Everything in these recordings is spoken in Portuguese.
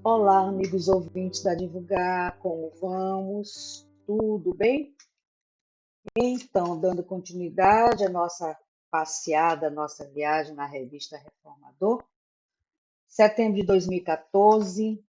Olá, amigos ouvintes da Divulgar, como vamos? Tudo bem? Então, dando continuidade à nossa passeada, à nossa viagem na revista Reformador, setembro de 2014,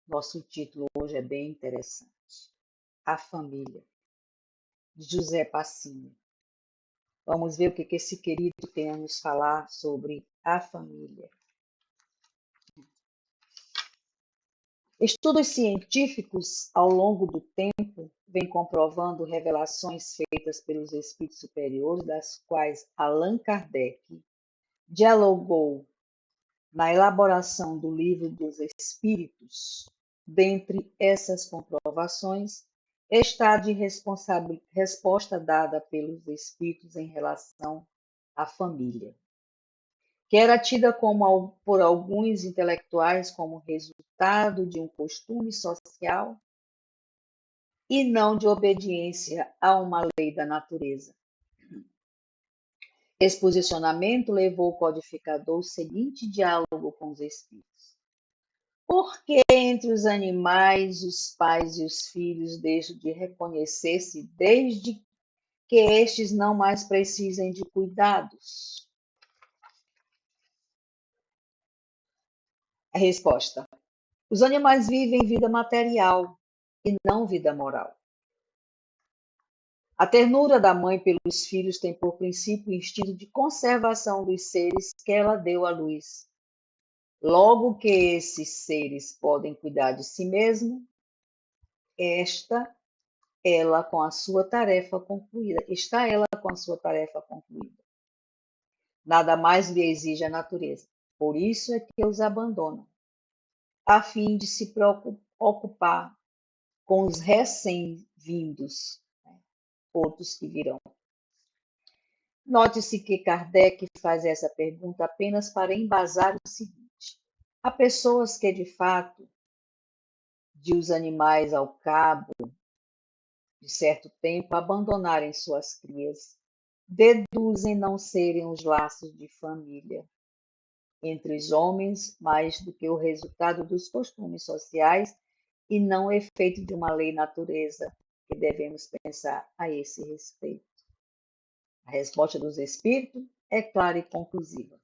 nosso título hoje é bem interessante. A Família, de José Passinho. Vamos ver o que esse querido tem a nos falar sobre a família. Estudos científicos ao longo do tempo vêm comprovando revelações feitas pelos espíritos superiores, das quais Allan Kardec dialogou na elaboração do Livro dos Espíritos. Dentre essas comprovações está a de resposta dada pelos espíritos em relação à família, que era tida por alguns intelectuais como resultado de um costume social e não de obediência a uma lei da natureza. Esse posicionamento levou o codificador ao seguinte diálogo com os espíritos. Por que entre os animais os pais e os filhos deixam de reconhecer-se desde que estes não mais precisem de cuidados? A resposta: os animais vivem vida material e não vida moral. A ternura da mãe pelos filhos tem por princípio o instinto de conservação dos seres que ela deu à luz. Logo que esses seres podem cuidar de si mesmos, ela com a sua tarefa concluída. Está ela com a sua tarefa concluída. Nada mais lhe exige a natureza. Por isso é que os abandona, a fim de se ocupar com os recém-vindos, outros que virão. Note-se que Kardec faz essa pergunta apenas para embasar o seguinte: há pessoas que, de fato, de os animais ao cabo de certo tempo abandonarem suas crias, deduzem não serem os laços de família entre os homens mais do que o resultado dos costumes sociais e não o efeito de uma lei natureza, que devemos pensar a esse respeito. A resposta dos espíritos é clara e conclusiva.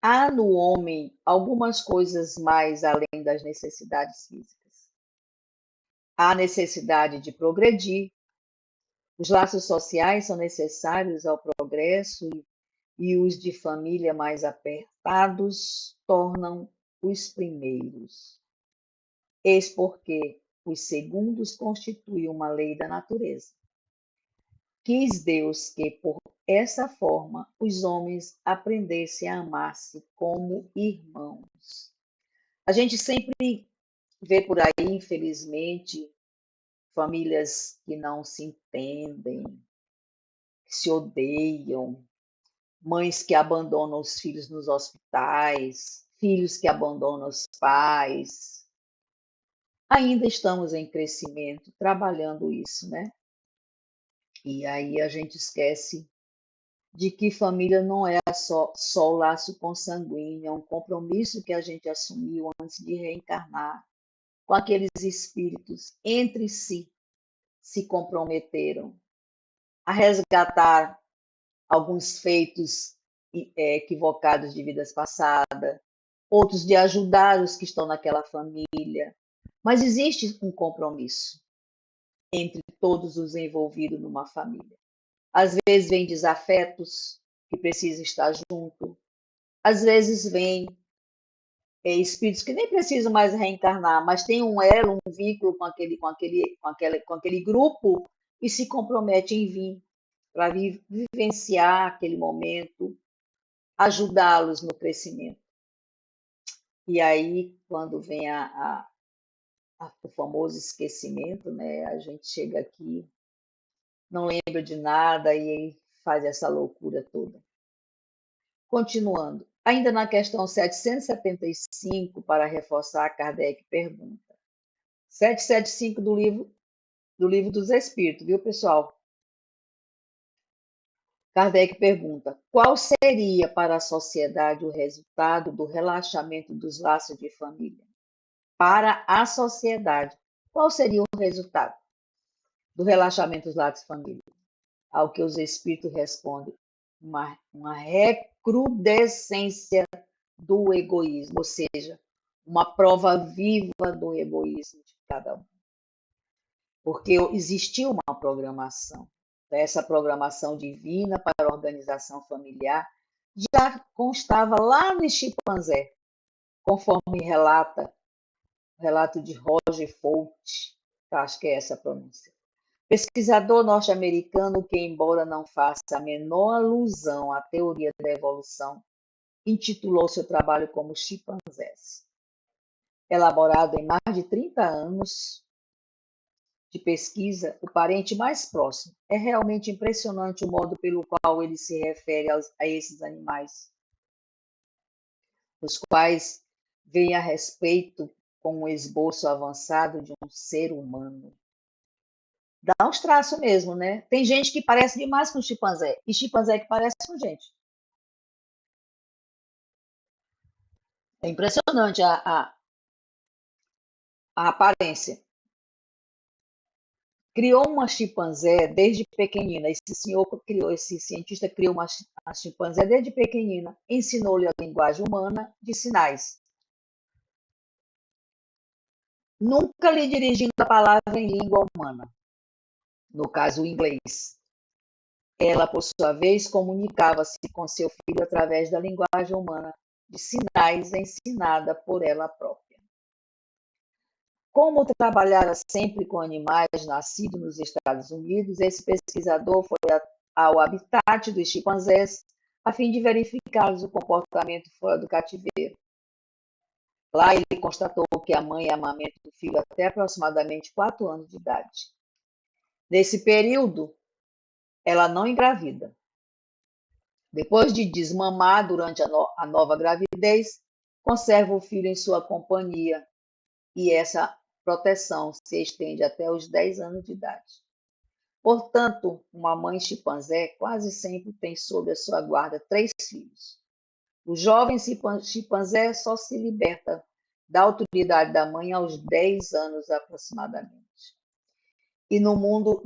Há no homem algumas coisas mais além das necessidades físicas. Há necessidade de progredir. Os laços sociais são necessários ao progresso e os de família mais apertados tornam os primeiros. Eis porque os segundos constituem uma lei da natureza. Quis Deus que, por essa forma, os homens aprendessem a amar-se como irmãos. A gente sempre vê por aí, infelizmente, famílias que não se entendem, que se odeiam, mães que abandonam os filhos nos hospitais, filhos que abandonam os pais. Ainda estamos em crescimento, trabalhando isso, né? E aí a gente esquece de que família não é só o laço consanguíneo, é um compromisso que a gente assumiu antes de reencarnar, com aqueles espíritos entre si se comprometeram a resgatar alguns feitos equivocados de vidas passadas, outros de ajudar os que estão naquela família. Mas existe um compromisso entre todos os envolvidos numa família. Às vezes vem desafetos que precisam estar junto, às vezes vem espíritos que nem precisam mais reencarnar, mas tem um elo, um vínculo com aquele grupo e se compromete em vir para vivenciar aquele momento, ajudá-los no crescimento. E aí, quando vem o famoso esquecimento, né, a gente chega aqui, não lembra de nada e aí faz essa loucura toda. Continuando, ainda na questão 775, para reforçar, Kardec pergunta. 775 do livro dos Espíritos, viu, pessoal? Kardec pergunta: qual seria para a sociedade o resultado do relaxamento dos laços de família? Para a sociedade, qual seria o resultado do relaxamento dos laços de família? Ao que os espíritos respondem: uma recrudescência do egoísmo, ou seja, uma prova viva do egoísmo de cada um. Porque existiu uma programação. Essa programação divina para a organização familiar já constava lá no chimpanzé, conforme relata o relato de Roger Folt, acho que é essa a pronúncia. Pesquisador norte-americano que, embora não faça a menor alusão à teoria da evolução, intitulou seu trabalho como Chimpanzés. Elaborado em mais de 30 anos de pesquisa, o parente mais próximo. É realmente impressionante o modo pelo qual ele se refere a esses animais, os quais veem a respeito com um esboço avançado de um ser humano. Dá uns traços mesmo, né? Tem gente que parece demais com chimpanzé, e chimpanzé que parece com gente. É impressionante a aparência. Criou uma chimpanzé desde pequenina. Esse cientista criou uma chimpanzé desde pequenina, ensinou-lhe a linguagem humana de sinais, nunca lhe dirigindo a palavra em língua humana, no caso o inglês. Ela, por sua vez, comunicava-se com seu filho através da linguagem humana de sinais ensinada por ela própria. Como trabalhara sempre com animais nascidos nos Estados Unidos, esse pesquisador foi ao habitat dos chimpanzés a fim de verificar o comportamento fora do cativeiro. Lá ele constatou que a mãe amamenta o filho até aproximadamente 4 anos de idade. Nesse período, ela não engravida. Depois de desmamar durante a nova gravidez, conserva o filho em sua companhia e essa proteção se estende até os 10 anos de idade. Portanto, uma mãe chimpanzé quase sempre tem sob a sua guarda 3 filhos. O jovem chimpanzé só se liberta da autoridade da mãe aos 10 anos aproximadamente. E no mundo,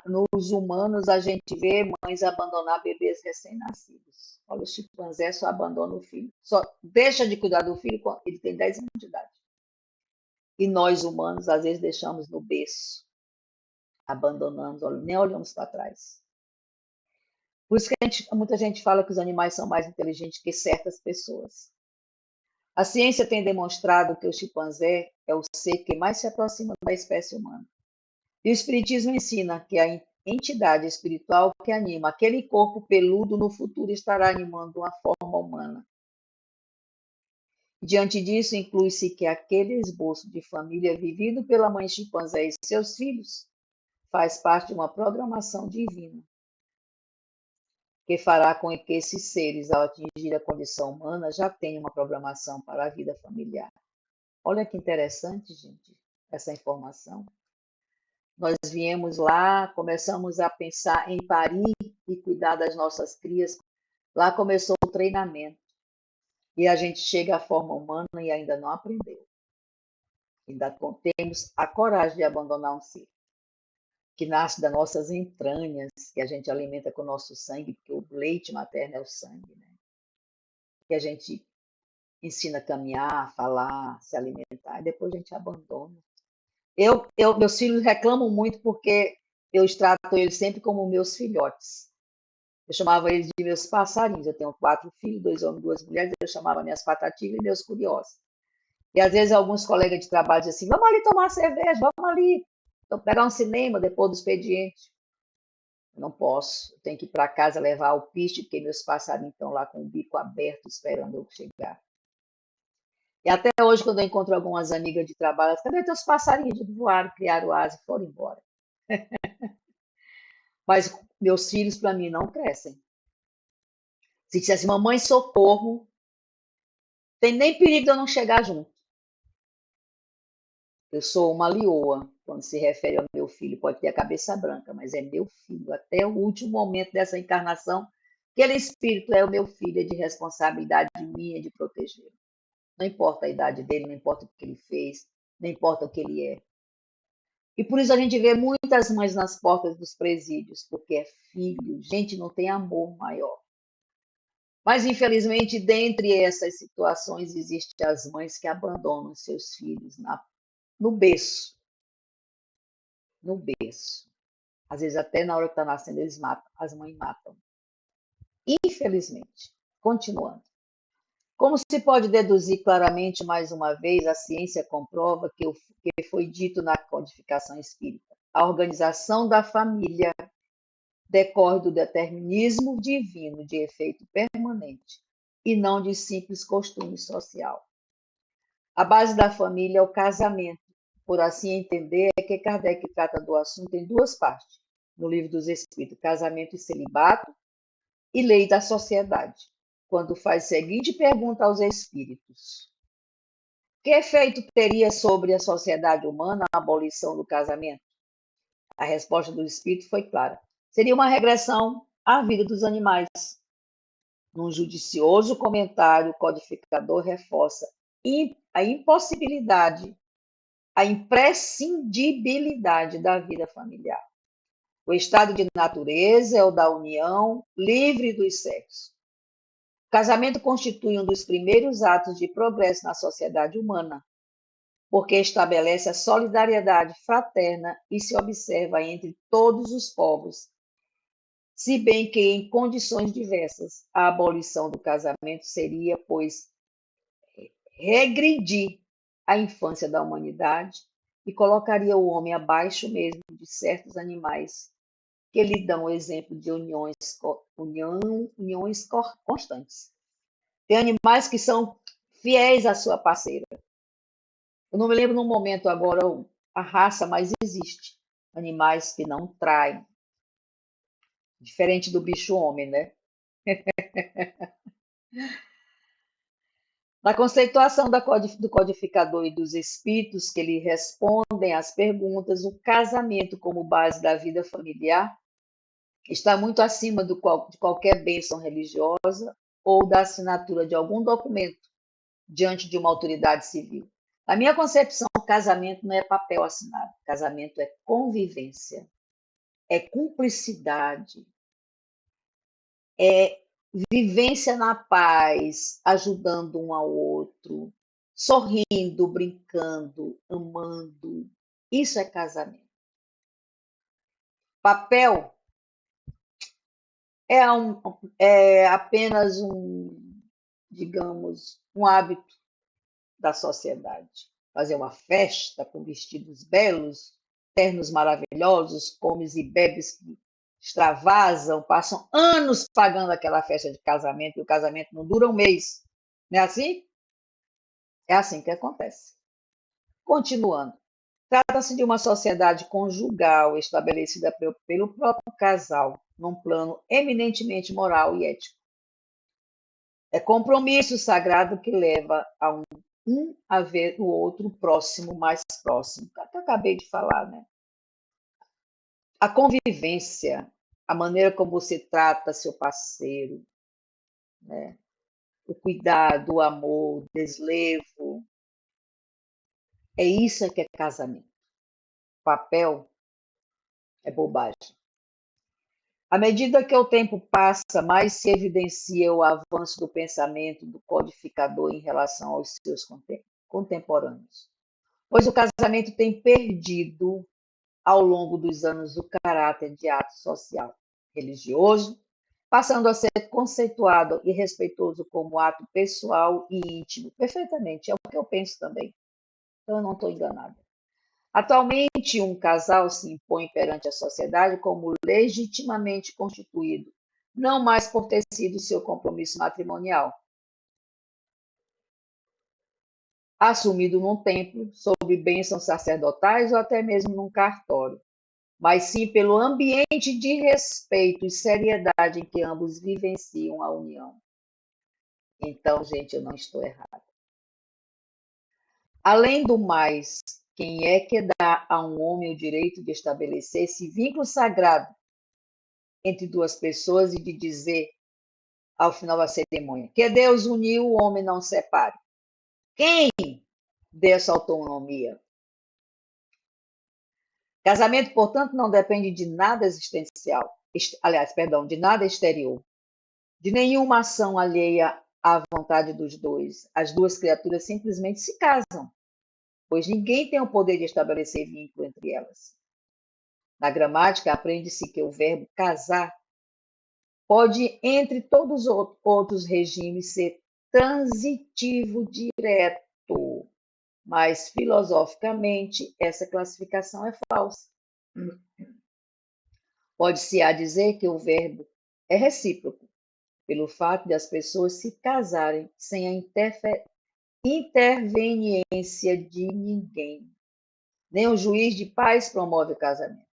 nos humanos, a gente vê mães abandonar bebês recém-nascidos. Olha, o chimpanzé só abandona o filho, só deixa de cuidar do filho quando ele tem 10 anos de idade. E nós, humanos, às vezes deixamos no berço, abandonando, nem olhamos para trás. Por isso que muita gente fala que os animais são mais inteligentes que certas pessoas. A ciência tem demonstrado que o chimpanzé é o ser que mais se aproxima da espécie humana. E o Espiritismo ensina que a entidade espiritual que anima aquele corpo peludo no futuro estará animando uma forma humana. Diante disso, inclui-se que aquele esboço de família vivido pela mãe chimpanzé e seus filhos faz parte de uma programação divina, que fará com que esses seres, ao atingir a condição humana, já tenham uma programação para a vida familiar. Olha que interessante, gente, essa informação. Nós viemos lá, começamos a pensar em parir e cuidar das nossas crias. Lá começou o treinamento. E a gente chega à forma humana e ainda não aprendeu. Ainda temos a coragem de abandonar um ser que nasce das nossas entranhas, que a gente alimenta com o nosso sangue, porque o leite materno é o sangue, né? Que a gente ensina a caminhar, falar, se alimentar, e depois a gente abandona. Meus filhos reclamam muito porque eu trato eles sempre como meus filhotes. Eu chamava eles de meus passarinhos. Eu tenho 4 filhos, 2 homens, 2 mulheres. Eu chamava minhas patativas e meus curiosos. E às vezes alguns colegas de trabalho dizem assim: vamos ali tomar cerveja, vamos ali. Então, pegar um cinema depois do expediente. Eu não posso. Eu tenho que ir para casa levar o peixe, porque meus passarinhos estão lá com o bico aberto esperando eu chegar. E até hoje, quando eu encontro algumas amigas de trabalho, elas, cadê teus passarinhos? De voaram, criaram asa e foram embora. Mas meus filhos, para mim, não crescem. Se dissesse, mamãe, socorro, tem nem perigo de eu não chegar junto. Eu sou uma leoa. quando se refere ao meu filho, pode ter a cabeça branca, mas é meu filho, até o último momento dessa encarnação, aquele espírito é o meu filho, é de responsabilidade minha de proteger. Não importa a idade dele, não importa o que ele fez, não importa o que ele é. E por isso a gente vê muitas mães nas portas dos presídios, porque é filho. Gente, não tem amor maior. Mas, infelizmente, dentre essas situações, existem as mães que abandonam seus filhos no berço. No berço. Às vezes, até na hora que está nascendo, eles matam. As mães matam. Infelizmente. Continuando. Como se pode deduzir claramente, mais uma vez, a ciência comprova que o que foi dito na codificação espírita. A organização da família decorre do determinismo divino de efeito permanente e não de simples costume social. A base da família é o casamento. Por assim entender, é que Kardec trata do assunto em duas partes, no Livro dos Espíritos, Casamento e Celibato e Lei da Sociedade, quando faz a seguinte pergunta aos espíritos: que efeito teria sobre a sociedade humana a abolição do casamento? A resposta do espírito foi clara. Seria uma regressão à vida dos animais. Num judicioso comentário, o codificador reforça a impossibilidade, a imprescindibilidade da vida familiar. O estado de natureza é o da união livre dos sexos. O casamento constitui um dos primeiros atos de progresso na sociedade humana, porque estabelece a solidariedade fraterna e se observa entre todos os povos, se bem que em condições diversas. A abolição do casamento seria, pois, regredir a infância da humanidade e colocaria o homem abaixo mesmo de certos animais que lhe dão o exemplo de uniões constantes. Tem animais que são fiéis à sua parceira. Eu não me lembro no momento agora a raça, mas existe animais que não traem, diferente do bicho-homem, né? Na conceituação do codificador e dos espíritos que lhe respondem às perguntas, o casamento como base da vida familiar está muito acima de qualquer bênção religiosa ou da assinatura de algum documento diante de uma autoridade civil. Na minha concepção, o casamento não é papel assinado, casamento é convivência, é cumplicidade, é vivência na paz, ajudando um ao outro, sorrindo, brincando, amando. Isso é casamento. Papel é apenas digamos, um hábito da sociedade. Fazer uma festa com vestidos belos, ternos maravilhosos, comes e bebes que extravasam, passam anos pagando aquela festa de casamento e o casamento não dura um mês. Não é assim? É assim que acontece. Continuando. Trata-se de uma sociedade conjugal estabelecida pelo próprio casal, num plano eminentemente moral e ético. É compromisso sagrado que leva a ver o outro próximo, mais próximo. Que eu acabei de falar, né? A convivência, a maneira como você trata seu parceiro, né? O cuidado, o amor, o deslevo. É isso que é casamento. Papel é bobagem. À medida que o tempo passa, mais se evidencia o avanço do pensamento do codificador em relação aos seus contemporâneos. Pois o casamento tem perdido, ao longo dos anos, o caráter de ato social, religioso, passando a ser conceituado e respeitoso como ato pessoal e íntimo. Perfeitamente, é o que eu penso também. Então, eu não estou enganada. Atualmente, um casal se impõe perante a sociedade como legitimamente constituído, não mais por ter sido seu compromisso matrimonial, assumido num templo, sob bênçãos sacerdotais ou até mesmo num cartório, mas sim pelo ambiente de respeito e seriedade em que ambos vivenciam a união. Então, gente, eu não estou errada. Além do mais, Quem é que dá a um homem o direito de estabelecer esse vínculo sagrado entre duas pessoas e de dizer, ao final da cerimônia, que Deus uniu, o homem não separe? Quem deu essa autonomia? Casamento, portanto, não depende de nada existencial, aliás, perdão, de nada exterior, de nenhuma ação alheia à vontade dos dois. As duas criaturas simplesmente se casam, pois ninguém tem o poder de estabelecer vínculo entre elas. Na gramática, aprende-se que o verbo casar pode, entre todos os outros regimes, ser transitivo direto, mas filosoficamente essa classificação é falsa. Pode-se dizer que o verbo é recíproco, pelo fato de as pessoas se casarem sem a interveniência de ninguém. Nem o juiz de paz promove o casamento.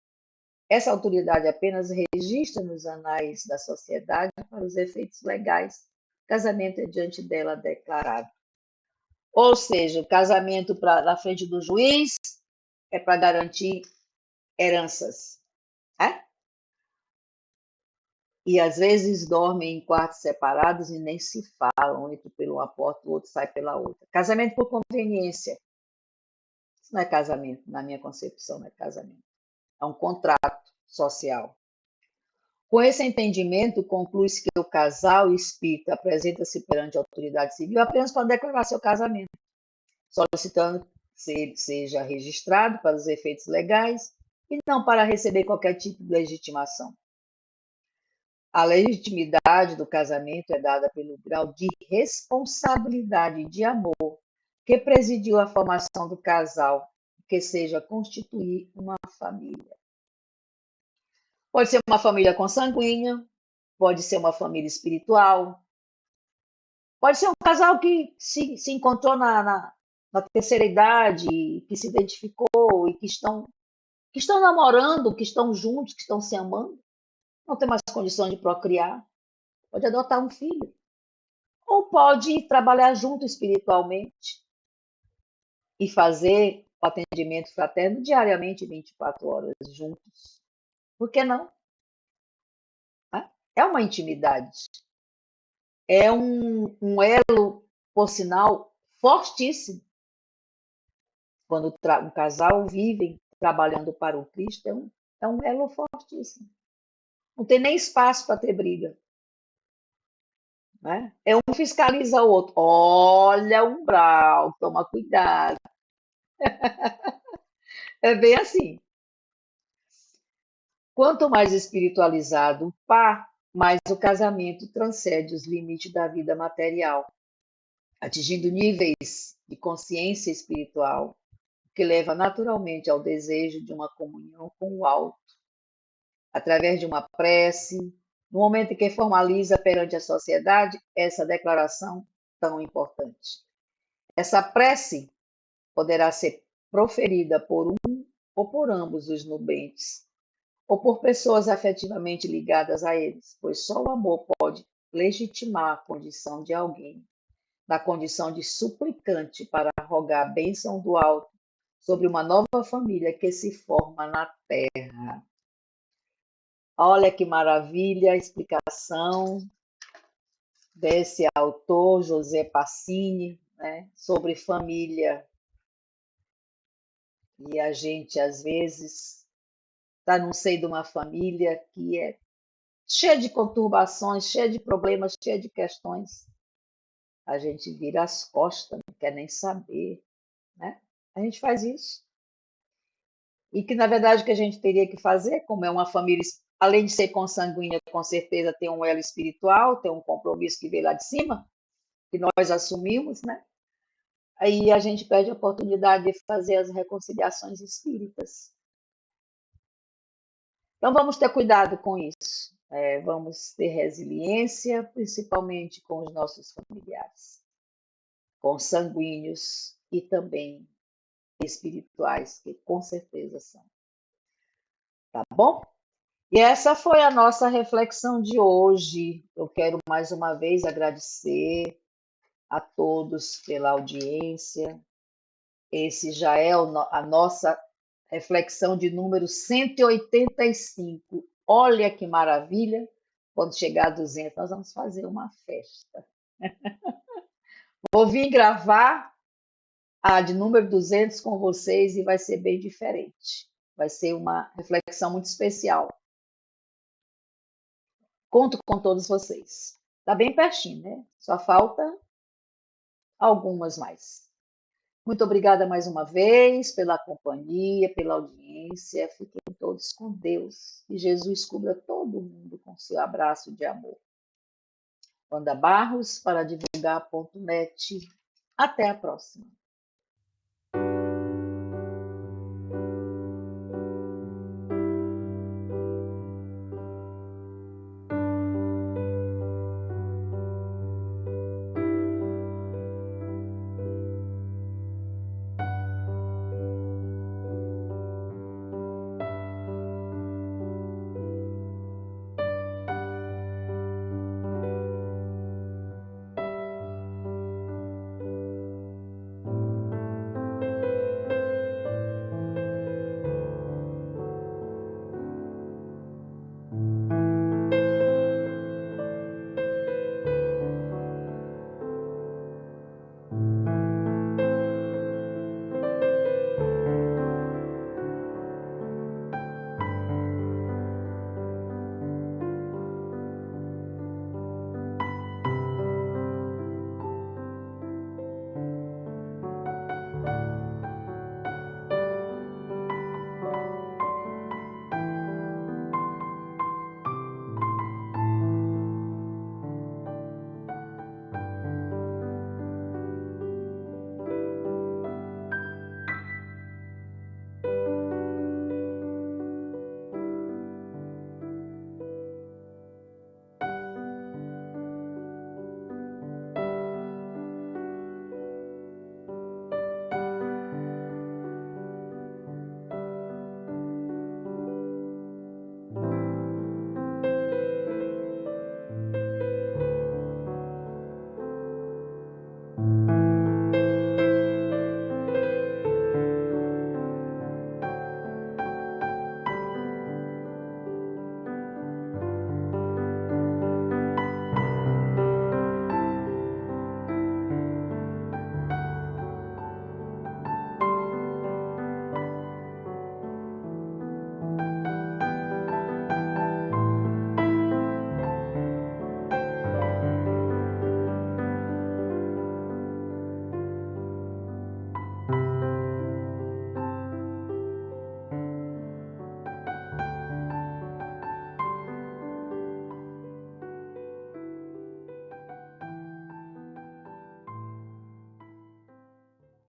Essa autoridade apenas registra nos anais da sociedade para os efeitos legais. O casamento é diante dela declarado. Ou seja, o casamento na frente do juiz é para garantir heranças. Né? E às vezes dormem em quartos separados e nem se falam, um entra por uma porta, o outro sai pela outra. Casamento por conveniência. Isso não é casamento, na minha concepção, não é casamento. É um contrato social. Com esse entendimento, conclui-se que o casal espírita apresenta-se perante a autoridade civil apenas para declarar seu casamento, solicitando que seja registrado para os efeitos legais e não para receber qualquer tipo de legitimação. A legitimidade do casamento é dada pelo grau de responsabilidade e de amor que presidiu a formação do casal, que seja constituir uma família. Pode ser uma família consanguínea, pode ser uma família espiritual, pode ser um casal que se encontrou na terceira idade, que se identificou e que estão namorando, que estão juntos, que estão se amando, não tem mais condições de procriar, pode adotar um filho. Ou pode trabalhar junto espiritualmente e fazer o atendimento fraterno diariamente, 24 horas juntos. Por que não? É uma intimidade. É um elo, por sinal, fortíssimo. Quando um casal vive trabalhando para o Cristo, é um elo fortíssimo. Não tem nem espaço para ter briga. Né? É um fiscaliza o outro. Olha o umbral, toma cuidado. É bem assim. Quanto mais espiritualizado o par, mais o casamento transcende os limites da vida material, atingindo níveis de consciência espiritual, que leva naturalmente ao desejo de uma comunhão com o alto, através de uma prece, no momento em que formaliza perante a sociedade essa declaração tão importante. Essa prece poderá ser proferida por um ou por ambos os nubentes, ou por pessoas afetivamente ligadas a eles, pois só o amor pode legitimar a condição de alguém, na condição de suplicante para rogar a bênção do alto sobre uma nova família que se forma na terra. Olha que maravilha a explicação desse autor, José Passini, né, sobre família. E a gente, às vezes, está no seio de uma família que é cheia de conturbações, cheia de problemas, cheia de questões. A gente vira as costas, não quer nem saber. Né? A gente faz isso. E que, na verdade, o que a gente teria que fazer, como é uma família, além de ser consanguínea, com certeza tem um elo espiritual, tem um compromisso que veio lá de cima, que nós assumimos, né? Aí a gente perde a oportunidade de fazer as reconciliações espíritas. Então vamos ter cuidado com isso. Vamos ter resiliência, principalmente com os nossos familiares, consanguíneos e também espirituais, que com certeza são. Tá bom? E essa foi a nossa reflexão de hoje. Eu quero mais uma vez agradecer a todos pela audiência, Esse já é a nossa reflexão de número 185. Olha que maravilha! Quando chegar a 200, nós vamos fazer uma festa. Vou vir gravar a de número 200 com vocês e vai ser bem diferente. Vai ser uma reflexão muito especial. Conto com todos vocês. Está bem pertinho, né? Só falta algumas mais. Muito obrigada mais uma vez pela companhia, pela audiência. Fiquem todos com Deus. E Jesus cubra todo mundo com seu abraço de amor. Wanda Barros, para divulgar.net. Até a próxima.